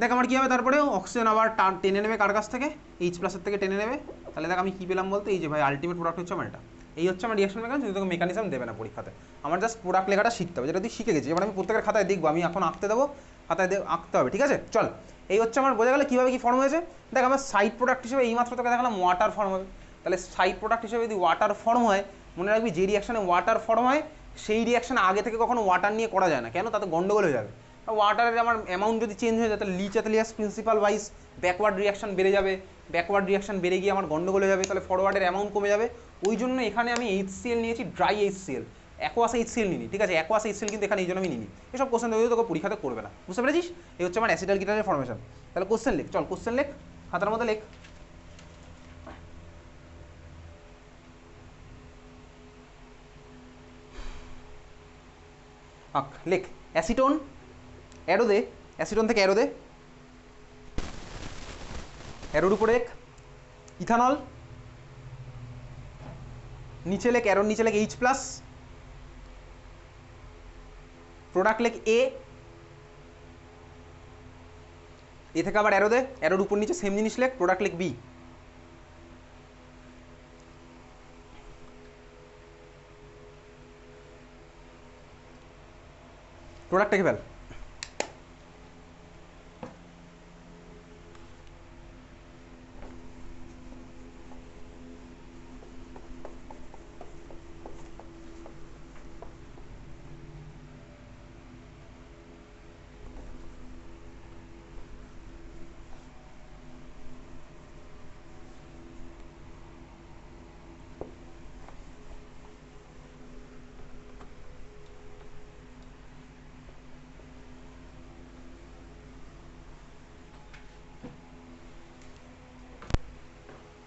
দেখ আমার কী হবে তারপরে অক্সিজেন আবার টেনে নেবে কার কাছ থেকে, H প্লাসের থেকে টেনে নেবে, তাহলে দেখ আমি কী পেলাম বলতে, এই যে ভাই আলটিমেট প্রোডাক্ট হচ্ছে আমার এটা, এই হচ্ছে আমার রিঅ্যাকশন মেকানিজম। যদি তোকে মেকানিজম দেবে না পরীক্ষাতে, আমার জাস্ট প্রোডাক্ট লেখাটা শিখতে হবে, যেটা তুই শিখে গেছিস, এবার আমি প্রত্যেকের খাতায় দেখবো, আমি এখন আঁকতে দেবো, খাতায় আঁকতে হবে, ঠিক আছে? চল, এই হচ্ছে আমার বোঝা গেলে কীভাবে কী ফর্ম হয়েছে। দেখ আমার সাইড প্রোডাক্ট হিসেবে এইমাত্র তোকে দেখালাম ওয়াটার ফর্ম হবে, তাহলে সাইড প্রোডাক্ট হিসেবে যদি ওয়াটার ফর্ম হয়, মনে রাখবি যে রিঅ্যাকশানে ওয়াটার ফর্ম হয় সেই রিঅ্যাকশান আগে থেকে কখনো ওয়াটার নিয়ে করা যায় না, কেন, তাতে গন্ডগোল হয়ে যাবে। ওয়াটারের আমার অ্যামাউন্ট যদি চেঞ্জ হয়ে যায় তাহলে লিচ-অ্যাথলিয়াস প্রিন্সিপাল ওয়াইজ ব্যাকওয়ার্ড রিঅ্যাকশন বেড়ে যাবে, ব্যাকওয়ার্ড রিঅ্যাকশন বেড়ে গিয়ে আমার গন্ডগোল হয়ে যাবে, তাহলে ফরওয়ার্ডের অ্যামাউন্ট কমে যাবে। ওই জন্য এখানে আমি HCl নিয়েছি, ড্রাই HCl, অ্যাকোয়াস HCl নিই, ঠিক আছে? অ্যাকোয়াস HCl কিন্তু এখানে এই জন্য আমি নিই, এসব কোশ্চেন দেবে তোকে পরীক্ষাতে করবে না, বুঝতে পেরেছিস? এই হচ্ছে আমার অ্যাসিটালকিটানের ফর্মেশন। তাহলে কোশ্চেন লেখ, চল কোশ্চেন লেখ, খাতার মধ্যে লেখ। লেখ অ্যাসিটোন, অ্যারো দে, অ্যাসিটোন থেকে অ্যারো দে, অ্যারোর উপরে লেখ ইথানল, নিচে লেখ অ্যারোর নিচে লেখ H প্লাস, প্রোডাক্ট লেখ এ থেকে আবার অ্যারো দে, অ্যারোর উপর নিচে সেম জিনিস লেখ, প্রোডাক্ট লেখ B, প্রোডাক্ট লিখে ফেল।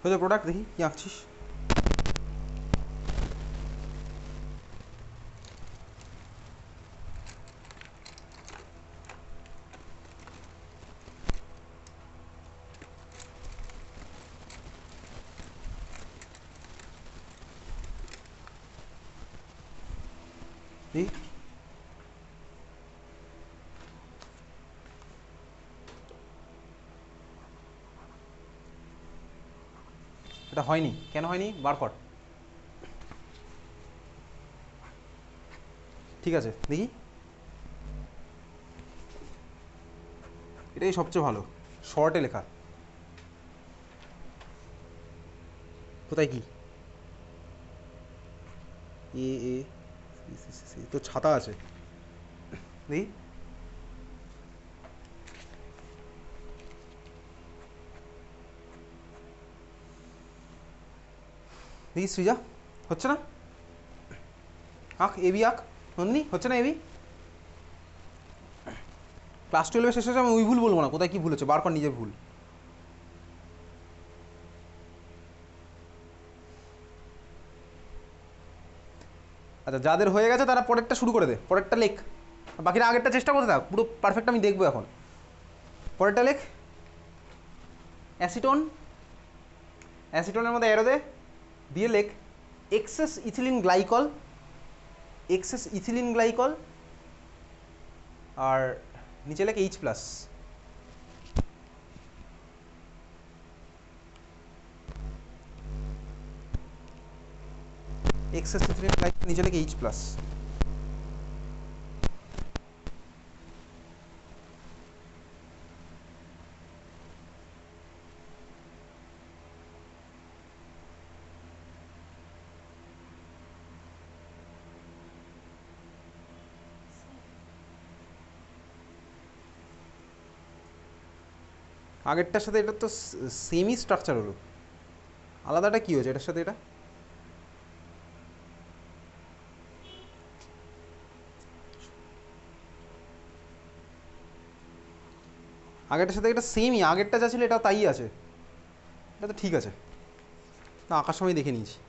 হয়তো প্রোডাক্ট দেখি কি আঁকছিস। এটা হয়নি, কেন হয়নি বার কর। ঠিক আছে দেখি, এটাই সবচেয়ে ভালো, শর্টে লেখা। কোথায় কি এ এ তো ছাতা আছে, দেখি দেখি সৃজা হচ্ছে না, আঁক এবি, আঁক নন্দিনী, হচ্ছে না এবি। ক্লাস 12 শেষ হয়েছে, আমি ওই ভুল বলবো না, কোথায় কি ভুল হচ্ছে বার কর নিজের ভুল। আচ্ছা যাদের হয়ে গেছে তারা পরেরটা শুরু করে দে, পরেরটা লেখ, বাকিরা আগেরটা চেষ্টা করতে থাক, পুরো পারফেক্ট আমি দেখবো এখন। পরেরটা লেখ অ্যাসিটোন, অ্যাসিটোনের মধ্যে অ্যারো দে, দিয়ে লেখ excess ethylene glycol, excess ethylene glycol, আর নিচে লেখ এইচ প্লাস। এক্সেস নিচে লেখ এইচ প্লাস। আগেরটার সাথে এটা তো সেমই স্ট্রাকচার হলো, আলাদাটা কি হয়েছে এটার সাথে এটা? আগেরটার সাথে এটা সেমই, আগেরটা যা ছিল এটা তাই আছে, এটা তো ঠিক আছে না, আঁকার সময় দেখে নিয়েছি।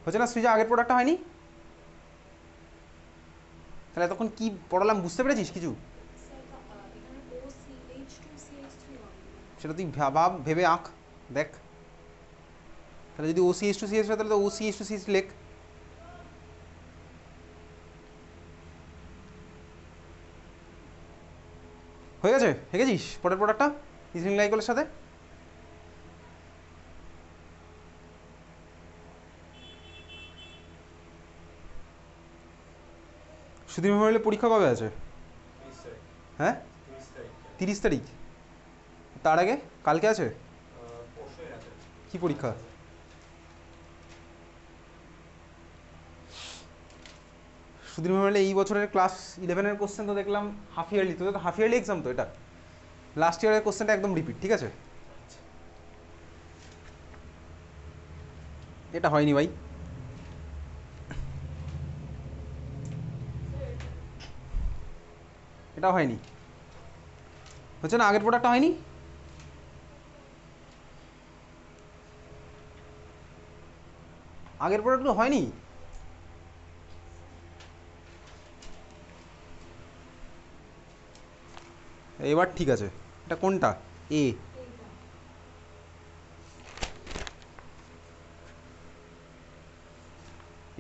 হচ্ছে না সৃজা? আগের প্রোডাক্টটা হয়নি? তাহলে এতক্ষণ কি পড়ালাম বুঝতে পেরেছিস কিছু? সেটা তুই ভাব, ভেবে আঁক, দেখ। তাহলে যদি OCH2CH হয় তাহলে তো OCH2CH লেখ। হয়ে গেছে? হেগেছিস পরের প্রোডাক্টটা ইথিলিন গ্লাইকলের সাথে? সুধীর মেমোরিয়ালের পরীক্ষা কবে আছে? হ্যাঁ 30 তারিখ। তার আগে কালকে আছে কি পরীক্ষা? সুধীর মেমোরিয়ালে এই বছরের ক্লাস 11-এর কোশ্চেন তো দেখলাম হাফ ইয়ারলি, তো হাফ ইয়ারলি এক্সাম তো এটা, লাস্ট ইয়ারের কোশ্চেনটা একদম রিপিট, ঠিক আছে? এটা হয়নি ভাই, এটা হয়নি। হচ্ছে না আগের প্রোডাক্টটা হয়নি? আগের প্রোডাক্টগুলো হয়নি। এবার ঠিক আছে, এটা কোনটা? এ।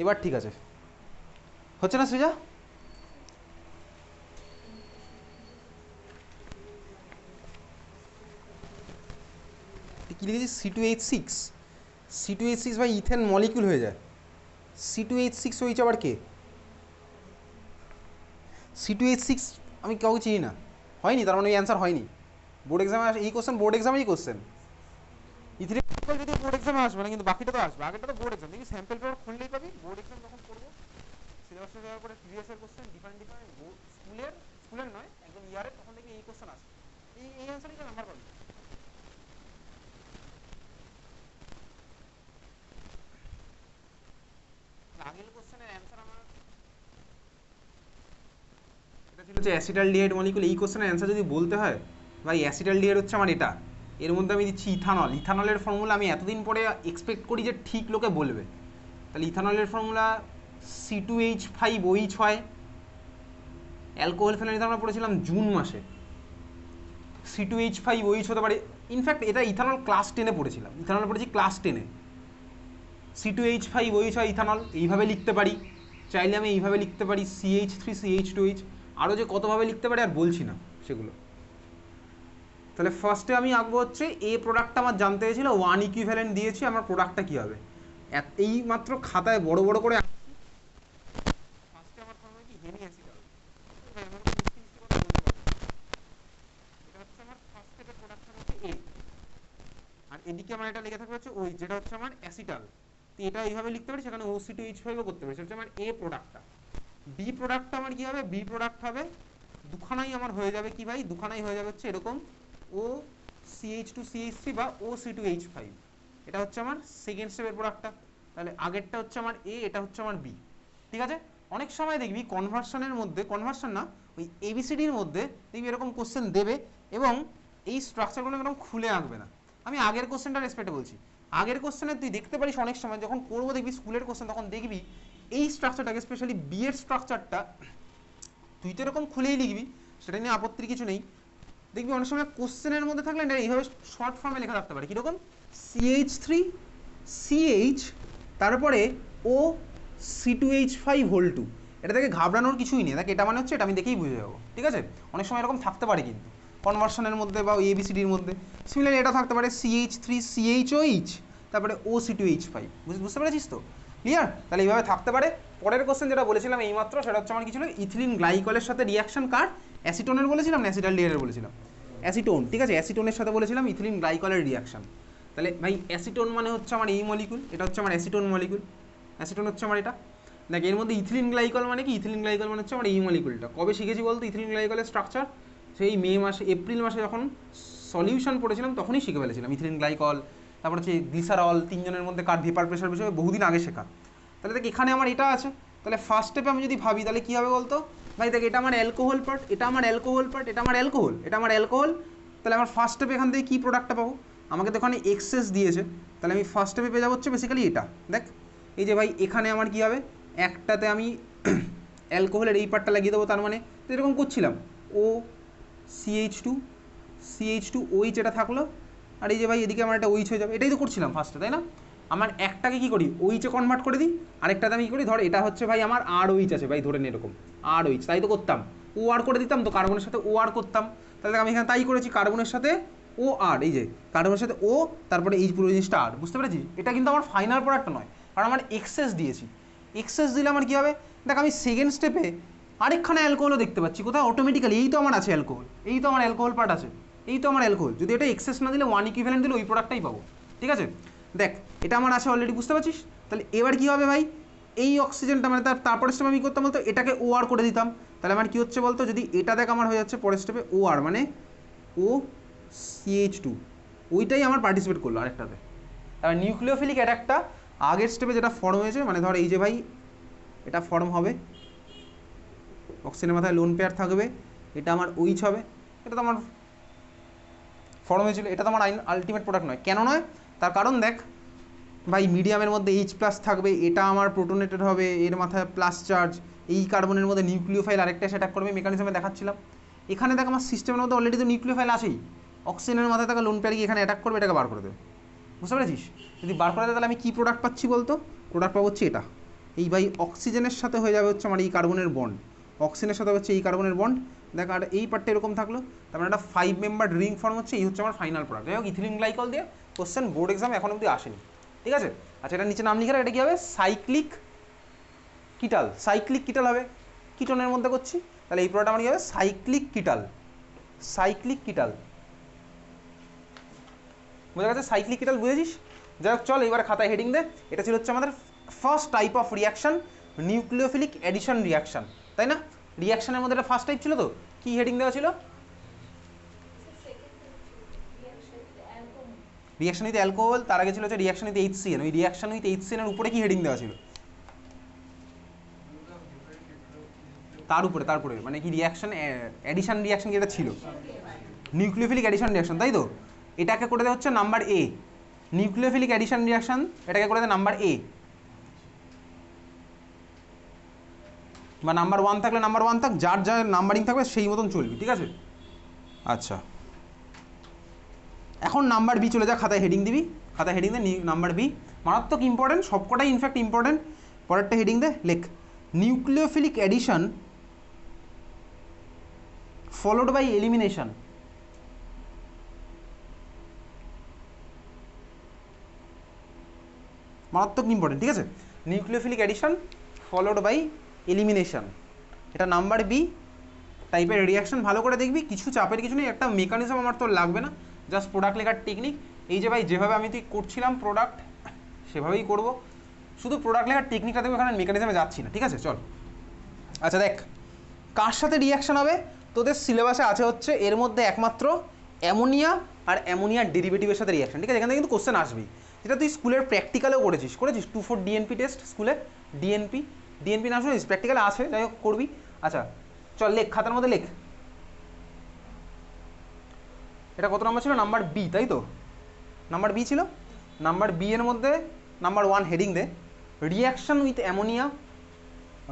এবার ঠিক আছে, হচ্ছে না সৃজা? কি লিখেছিস? C2H6। C2H6 ভাই ইথেন মলিকুল হয়ে যায়। C2H6 ওইচ আবার কে? C2H6 আমি কাউকে চিনি না। হয়নি তার মানে এই অ্যান্সার হয়নি। বোর্ড এক্সামে এই কোশ্চেন, বোর্ড এক্সামেই কোশ্চেন। ইথিলিন যদি বোর্ড এক্সামে আসবে না, কিন্তু বাকিটা তো আসবে। আগেরটা তো বোর্ড এক্সাম, দেখি স্যাম্পল পেপার খুললেই পাবি। বোর্ড এক্সাম যখন করবো সিলেবাসটা দেওয়ার পরে প্রিভিয়াস ইয়ার কোশ্চেন ডিফারেন্ট স্কুলের, স্কুলের নয় একদম ইয়ারের, তখন দেখবি এই কোশ্চেন আসবে, এই অ্যান্সারই তো নাম্বার পাবি। আগের কোশ্চেনের অ্যান্সার আমার এটা ছিল যে অ্যাসিটালডিহাইড মলিকুল। এই কোশ্চেনের অ্যান্সার যদি বলতে হয় ভাই, অ্যাসিটালডিহাইড হচ্ছে আমার এটা, এর মধ্যে আমি দিচ্ছি ইথানল। ইথানলের ফর্মুলা আমি এতদিন পরে এক্সপেক্ট করি যে ঠিক লোকে বলবে। তাহলে ইথানলের ফর্মুলা C2H5OH হয়। অ্যালকোহল ফেনল আমরা পড়েছিলাম জুন মাসে, C2H5OH হতে পারে। ইনফ্যাক্ট এটা ইথানল ক্লাস 10-এ পড়েছিলাম, ইথানল পড়েছি ক্লাস 10-এ। C2H5OH হয় ইথানল, এইভাবে লিখতে পারি। চাইলে আমি এইভাবে লিখতে পারি CH3CH2H, আরও যে কতভাবে লিখতে পারি আর বলছি না সেগুলো। তাহলে ফার্স্টে আমি আঁকবো হচ্ছে এ প্রোডাক্টটা আমার জানতে হয়েছিল, 1 ইকুইভ্যালেন্ট দিয়েছি, আমার প্রোডাক্টটা কী হবে। এই মাত্র খাতায় বড় বড় করে ফার্স্টে আমার ফর্মুলা কি, হেমি অ্যাসিটাল। এটা হচ্ছে আমার ফার্স্ট স্টেপের প্রোডাক্টটা হচ্ছে এ, আর এদিকে আমার এটা লেগে থাকবে হচ্ছে ওই, যেটা হচ্ছে আমার অ্যাসিটাল। তো এটা এইভাবে লিখতে পারি, সেখানে OC2H5ও করতে পারি। সেটা হচ্ছে আমার এ প্রোডাক্টটা। বি প্রোডাক্টটা আমার কি হবে? বি প্রোডাক্ট হবে দুখানাই আমার হয়ে যাবে কি ভাই, দুখানাই হয়ে যাবে হচ্ছে এরকম OCH2CH3 বা OC2H5। এটা হচ্ছে আমার সেকেন্ড স্টেপের প্রোডাক্টটা। তাহলে আগেরটা হচ্ছে আমার এ, এটা হচ্ছে আমার বি, ঠিক আছে? অনেক সময় দেখবি কনভার্সনের মধ্যে, কনভার্সন না ওই ABCDর মধ্যে দেখবি এরকম কোশ্চেন দেবে, এবং এই স্ট্রাকচারগুলো এরকম খুলে আঁকবে না। আমি আগের কোশ্চেনটা রেসপেক্টে বলছি। আগের কোশ্চেনে তুই দেখতে পারিস অনেক সময় যখন করবো দেখবি স্কুলের কোশ্চেন, তখন দেখবি এই স্ট্রাকচারটাকে, স্পেশালি বিয়ের স্ট্রাকচারটা তুই তো এরকম খুলেই লিখবি, সেটা নিয়ে আপত্তির কিছু নেই। দেখবি অনেক সময় কোশ্চেনের মধ্যে থাকলে না এইভাবে শর্ট ফর্মে লেখা থাকতে পারে কীরকম CH3CH তারপরে O C2H5 এটা থেকে ঘাবড়ানোর কিছুই নেই, দেখ এটা মানে হচ্ছে এটা আমি দেখেই বুঝে যাবো, ঠিক আছে। অনেক সময় এরকম থাকতে পারে কিন্তু কনভার্সনের মধ্যে বা ABCDর মধ্যে। সিমিলারলি এটা থাকতে পারে CH3CHOH তারপরে OC2H5, বুঝতে পেরেছিস তো? ক্লিয়ার? তাহলে এইভাবে থাকতে পারে। পরের কোশ্চেন যেটা বলেছিলাম এইমাত্র সেটা হচ্ছে আমার কি ছিল, ইথিলিন গ্লাইকলের সাথে রিয়াকশন কার, অ্যাসিটোনের বলেছিলাম না অ্যাসিটালডিহাইডের বলেছিলাম, অ্যাসিটোন, ঠিক আছে। অ্যাসিটোনের সাথে বলেছিলাম ইথিলিন গ্লাইকলের রিয়াকশন। তাহলে ভাই অ্যাসিটোন মানে হচ্ছে আমার এই মলিকুল, এটা হচ্ছে আমার অ্যাসিটোন মলিকুল, অ্যাসিটোন হচ্ছে আমার এটা। দেখ এর মধ্যে ইথিলিন গ্লাইকল মানে কি, ইথিলিন গ্লাইকল মানে হচ্ছে আমার এই মলিকুলটা। কবে শিখেছি বলতো ইথিলিন গ্লাইকলের স্ট্রাকচার? সেই মে মাসে এপ্রিল মাসে যখন সলিউশন পড়েছিলাম তখনই শিখে ফেলেছিলাম ইথিলিন গ্লাইকল, তারপর হচ্ছে গ্লিসারল, তিনজনের মধ্যে কার ভেপার প্রেশার বিষয়ে বহুদিন আগে শেখা। তাহলে দেখ এখানে আমার এটা আছে, তাহলে ফার্স্ট স্টেপে আমি যদি ভাবি তাহলে কী হবে বলতো ভাই, দেখ এটা আমার অ্যালকোহল পার্ট, এটা আমার অ্যালকোহল পার্ট, এটা আমার অ্যালকোহল, এটা আমার অ্যালকোহল। তাহলে আমার ফার্স্ট স্টেপে এখান থেকে কী প্রোডাক্টটা পাবো, আমাকে তো এখানে এক্সেস দিয়েছে, তাহলে আমি ফার্স্ট স্টেপে পেয়ে যাবো হচ্ছে বেসিক্যালি এটা। দেখ এই যে ভাই এখানে আমার কী হবে, একটাতে আমি অ্যালকোহলের এই পার্টটা লাগিয়ে দেবো, তার মানে তো এরকম করছিলাম CH2OH এটা থাকলো, আর এই যে ভাই এদিকে আমার একটা OH হয়ে যাবে, এটাই তো করছিলাম ফার্স্টে, তাই না? আমার একটাকে কী করি OH কনভার্ট করে দিই, আরেকটাতে আমি কী করি, ধর এটা হচ্ছে ভাই আমার RH আছে ভাই, ধরে নে এরকম RH, তাই তো করতাম OR করে দিতাম, তো কার্বনের সাথে OR করতাম। তাহলে আমি এখানে তাই করেছি, কার্বনের সাথে OR, এই যে কার্বনের সাথে O, তারপরে এই পুরো জিনিসটা R, বুঝতে পেরেছি? এটা কিন্তু আমার ফাইনাল প্রোডাক্টটা নয়, কারণ আমার এক্সেস দিয়েছি। এক্সেস দিলে আমার কী হবে, দেখ আমি সেকেন্ড স্টেপে আরেকখানে অ্যালকোহলও দেখতে পাচ্ছি কোথায়, অটোমেটিক্যালি এই তো আমার আছে অ্যালকোহল, এই তো আমার অ্যালকোহল পার্ট আছে, এই তো আমার অ্যালকোহল। যদি এটা এক্সেস না দিলে 1 ইকুইভ্যালেন্ট দিলে ওই প্রোডাক্টটাই পাবো, ঠিক আছে। দেখ এটা আমার আছে অলরেডি, বুঝতে পারছিস? তাহলে এবার কী হবে ভাই, এই অক্সিজেনটা মানে তারপরে স্টেপে আমি করতাম বলতো এটাকে OR করে দিতাম, তাহলে আমার কী হচ্ছে বলতো, যদি এটা দেখ আমার হয়ে যাচ্ছে পরের স্টেপে OR মানে OCH2, ওইটাই আমার পার্টিসিপেট করলো আরেকটাতে। তারপর নিউক্লিওফিলিক অ্যাটাকটা আগের স্টেপে যেটা ফর্ম হয়েছে, মানে ধর এই যে ভাই এটা ফর্ম হবে, অক্সিজেনের মাথায় লোন পেয়ার থাকবে, এটা আমার OH হবে, এটা তো আমার ফর্ম হয়েছিল, এটা তো আমার আলটিমেট প্রোডাক্ট নয়। কেন নয়? তার কারণ দেখ ভাই মিডিয়ামের মধ্যে H+ থাকবে, এটা আমার প্রোটোনেটেড হবে, এর মাথায় প্লাস চার্জ, এই কার্বনের মধ্যে নিউক্লিওফাইল আরেকটা এসে অ্যাটাক করবে, মেকানিজমে দেখাচ্ছিলাম। এখানে দেখ আমার সিস্টেমের মধ্যে অলরেডি তো নিউক্লিওফাইল আছেই, অক্সিজেনের মাথায় থাকা লোন পেয়ার গিয়ে এখানে অ্যাটাক করবে, এটাকে বার করে দেবে, বুঝতে পেরেছিস? যদি বার করে দেয় তাহলে আমি কী প্রোডাক্ট পাচ্ছি বলতো, প্রোডাক্ট পাবো হচ্ছে এটা, এই ভাই অক্সিজেনের সাথে হয়ে যাবে হচ্ছে আমার এই কার্বনের বন্ড, অক্সিজেনের সাথে হচ্ছে এই কার্বনের বন্ড, দেখ আর এই পার্টটা এরকম থাকলো, তারপরে একটা 5 মেম্বার রিং ফর্ম হচ্ছে, এই হচ্ছে আমার ফাইনাল প্রোডাক্ট। যাই হোক ইথিলিন গ্লাইকল দিয়ে কোশ্চেন বোর্ড এক্সাম এখন অবধি আসেনি, ঠিক আছে। আচ্ছা এটা নিচে নাম লিখে এটা কী হবে, সাইক্লিক কিটাল, সাইক্লিক কিটাল হবে, কিটনের মধ্যে করছি, তাহলে এই প্রোডাক্ট আমার কী হবে, সাইক্লিক কিটাল, সাইক্লিক কিটাল, বোঝা গেছে? সাইক্লিক কিটাল বুঝেছিস? যাই হোক চল এইবারে খাতায় হেডিং দে, এটা ছিল হচ্ছে আমাদের first type of reaction, nucleophilic addition reaction, তাই না? রিয়াকশনের মধ্যে এটা ফার্স্ট টাইপ ছিল, তো কি হেডিং দেওয়া ছিল, রিয়াকশন উইথ অ্যালকোহল, তার আগে ছিল হচ্ছে রিয়াকশন উইথ HCN, ওই রিয়াকশন উইথ HCN এর উপরে কি হেডিং দেওয়া ছিল, তারপরে মানে কি রিয়াকশন অ্যাডিশন রিয়াকশন কি এটা ছিল, নিউক্লিওফিলিক অ্যাডিশন রিয়াকশন, তাই তো? এটাকে করে দেওয়া হচ্ছে number A, nucleophilic addition reaction, এটাকে করে দেয় নাম্বার A, বা নাম্বার 1 থাকলে নাম্বার 1 থাক, যার যা নাম্বারিং থাকবে সেই মতন চলবি, ঠিক আছে। আচ্ছা এখন নাম্বার B চলে যা, খাতায় হেডিং দিবি, খাতায় হেডিং দে নাম্বার B, মারাত্মক ইম্পর্টেন্ট, সবকটাই ইনফ্যাক্ট ইম্পর্টেন্ট। পরেরটা হেডিং দে, লেখ nucleophilic addition followed by elimination, মারাত্মক ইম্পর্টেন্ট, ঠিক আছে। Nucleophilic addition followed by elimination, এটা নাম্বার B টাইপের রিয়াকশন। ভালো করে দেখবি, কিছু চাপের কিছু নেই, একটা মেকানিজম আমার তোর লাগবে না, জাস্ট প্রোডাক্ট লেখার টেকনিক। এই যে ভাই যেভাবে আমি তুই করছিলাম প্রোডাক্ট সেভাবেই করব, শুধু প্রোডাক্ট লেখার টেকনিকটা দেখবো, এখানে মেকানিজমে যাচ্ছি না, ঠিক আছে চল। আচ্ছা দেখ কার সাথে রিয়াকশন হবে, তোদের সিলেবাসে আছে হচ্ছে এর মধ্যে একমাত্র অ্যামোনিয়া আর অ্যামোনিয়ার ডেরিভেটিভের সাথে রিয়াকশন, ঠিক আছে। এখান থেকে কিন্তু কোশ্চেন আসবেই, যেটা তুই স্কুলের প্র্যাকটিক্যালেও করেছিস 2-4 DNP টেস্ট স্কুলে, ডিএনপি না শুনেছিস, প্র্যাকটিক্যালে আছে, যাই হোক করবি। আচ্ছা চল লেখ, খাতার মধ্যে লেখ, এটা কত নম্বর ছিল, নাম্বার B, তাই তো? নাম্বার B ছিল, নাম্বার B এর মধ্যে নাম্বার 1 হেডিং দে, reaction with ammonia,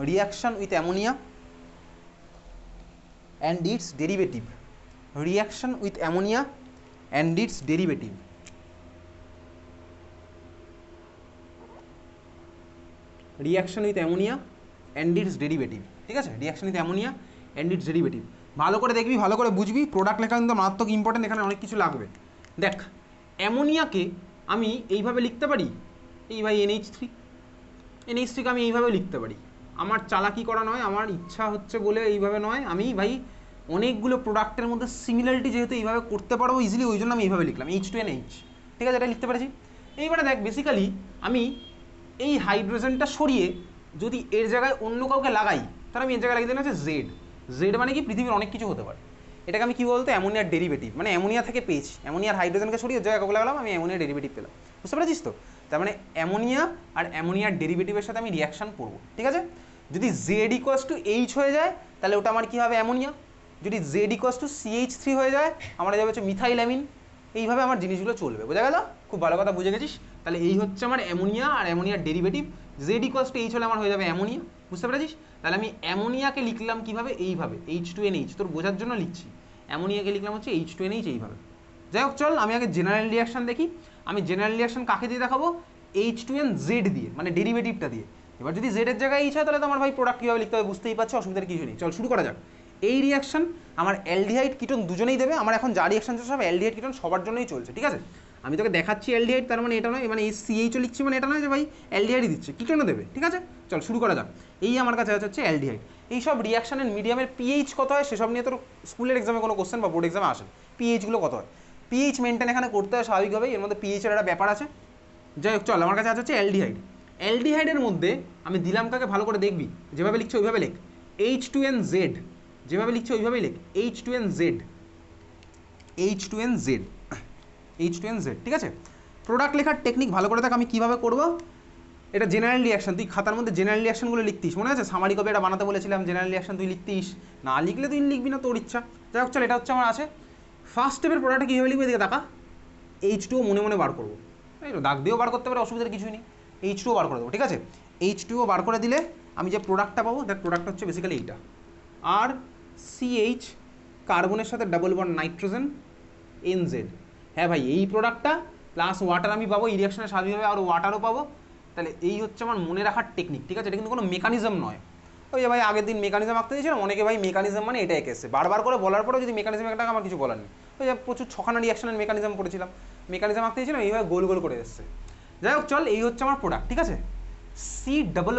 reaction with ammonia and its derivative, reaction with ammonia and its derivative. Reaction with ammonia and its derivative, ঠিক আছে, reaction with ammonia and its derivative. ভালো করে দেখবি, ভালো করে বুঝবি, প্রোডাক্ট লেখা কিন্তু মারাত্মক ইম্পর্টেন্ট, এখানে অনেক কিছু লাগবে। দেখ, অ্যামোনিয়াকে আমি এইভাবে লিখতে পারি, এই ভাই NH3, NH3কে আমি এইভাবে লিখতে পারি। আমার চালাকি করা নয়, আমার ইচ্ছা হচ্ছে বলে এইভাবে নয়, আমি ভাই অনেকগুলো প্রোডাক্টের মধ্যে সিমিলারিটি যেহেতু এইভাবে করতে পারবো ইজিলি, ওই জন্য আমি এইভাবে লিখলাম H2NH, ঠিক আছে, এটা লিখতে পেরেছি। এইবারে দেখ, বেসিক্যালি আমি এই হাইড্রোজেনটা সরিয়ে যদি এর জায়গায় অন্য কাউকে লাগাই, তাহলে আমি এর জায়গায় লাগিয়ে দিলাম হচ্ছে জেড। জেড মানে কি, পৃথিবীর অনেক কিছু হতে পারে। এটাকে আমি কি বলতো, অ্যামোনিয়ার ডেরিভেটিভ, মানে অ্যামোনিয়া থেকে পেয়েছি, অ্যামোনিয়ার হাইড্রোজেনকে সরিয়ে এর জায়গায় কাউকে লাগালাম, আমি অ্যামোনিয়ার ডেরিভেটিভ পেলাম। বুঝতে পেরেছিস তো? তার মানে অ্যামোনিয়া আর অ্যামোনিয়ার ডেরিভেটিভের সাথে আমি রিয়াকশন করবো, ঠিক আছে। যদি জেড ইকুয়ালস টু এইচ হয়ে যায়, তাহলে ওটা আমার কী হবে, অ্যামোনিয়া। যদি জেড ইকুয়ালস টু CH3 হয়ে যায়, আমার যাবে হচ্ছে মিথাইল অ্যামিন। এইভাবে আমার জিনিসগুলো চলবে, বোঝা গেল? খুব ভালো কথা বুঝে গেছিস। তাহলে এই হচ্ছে আমার অ্যামোনিয়া আর অ্যামোনিয়ার derivative. Z equals to H হলে আমার হয়ে যাবে অ্যামোনিয়া, বুঝতে পেরেছিস? তাহলে আমি অ্যামোনিয়াকে লিখলাম কীভাবে, এইভাবে H2NH, তোর বোঝার জন্য লিখছি। অ্যামোনিয়াকে লিখলাম হচ্ছে H2NH এইভাবে। যাই হোক, চল আমি আগে জেনারেল রিয়াকশন দেখি। আমি জেনারেল রিয়াকশন কাকে দিয়ে দেখাবো, H2NZ দিয়ে, মানে ডেরিভেটিভটা দিয়ে। এবার যদি জেডের জায়গায় এইচ হয়, তাহলে তো আমার ভাই প্রোডাক্ট কীভাবে লিখতে হবে বুঝতেই পারছো, অসুবিধার কিছু নেই। চল শুরু করা যাক। এই রিয়াকশন আমার অ্যালডিহাইড কিটোন দুজনেই দেবে। আমার এখন যা রিয়াকশন চলছে সব অ্যালডিহাইড কিটোন সবার জন্যই চলছে, ঠিক আছে। আমি তোকে দেখাচ্ছি অ্যালডিহাইড, তার মানে এটা নয়, মানে এই CH লিখছি মানে এটা নয় যে ভাই অ্যালডিহাইডই দিচ্ছে, কিটোনও দেবে, ঠিক আছে। চল শুরু করা যাক। এই আমার কাছে হচ্ছে অ্যালডিহাইড। এই সব রিয়াকশনের মিডিয়ামের পিএইচ কত হয় সেসব নিয়ে তোর স্কুলের এক্সামে কোনো কোশ্চেন বা বোর্ড এক্সামে আসে, পিএইচগুলো কত হয়, পিএইচ মেনটেন এখানে করতে হয় স্বাভাবিকভাবেই, এর মধ্যে পিএইচের একটা ব্যাপার আছে। যাই হোক, চল আমার কাছে হচ্ছে অ্যালডিহাইড। অ্যালডিহাইডের মধ্যে আমি দিলাম কাকে, ভালো করে দেখবি, যেভাবে লিখছে ওইভাবে লেখ, H2NZ, যেভাবে লিখছে ওইভাবেই লেখ, H2NZ, H2NZ, H2NZ, ঠিক আছে। প্রোডাক্ট লেখার টেকনিক ভালো করে দেখ আমি কীভাবে করবো। এটা জেনারেল রিয়াকশন, তুই খাতার মধ্যে জেনারেল রিয়াকশনগুলো লিখতিস, মনে আছে? সামারি কপি এটা বানাতে বলেছিলাম, জেনারেল রিয়াকশন তুই লিখতিস, না লিখলে তুই লিখবি না, তোর ইচ্ছা। যাই হোক, চল এটা হচ্ছে আমার আছে। ফার্স্ট স্টেপের প্রোডাক্টটা কীভাবে লিখবে এদিকে দেখা, H2O মনে মনে বার করবো, এই দাগ দিয়েও বার করতে পারে, অসুবিধার কিছুই নেই। H2O বার করে দেবো, ঠিক আছে। H2O বার করে দিলে আমি যে প্রোডাক্টটা পাবো, দেখ প্রোডাক্টটা হচ্ছে বেসিক্যালি এইটা, আর CH কার্বনের সাথে ডাবল বন্ড নাইট্রোজেন NZ। হ্যাঁ ভাই, এই প্রোডাক্টটা প্লাস ওয়াটার আমি পাবো, এই রিয়াকশনে স্বাভাবিকভাবে আর ওয়াটারও পাবো। তাহলে এই হচ্ছে আমার মনে রাখার টেকনিক, ঠিক আছে। এটা কিন্তু কোনো মেকানিজম নয়। ওই যে ভাই আগের দিন মেকানিজম আঁকতে দিয়েছিলাম, অনেকে ভাই মেকানিজম মানে এটা এঁকেছে, বারবার করে বলার পরেও যদি মেকানিজম একটা আমার কিছু বলার নেই। ওই যে প্রচুর ছখানা রিয়াকশনের মেকানিজম পড়েছিলাম, মেকানিজম আঁকতে দিয়েছিলাম, এইভাবে গোল গোল করে এসছে। যাই হোক, চল এই হচ্ছে আমার প্রোডাক্ট, ঠিক আছে। C double bond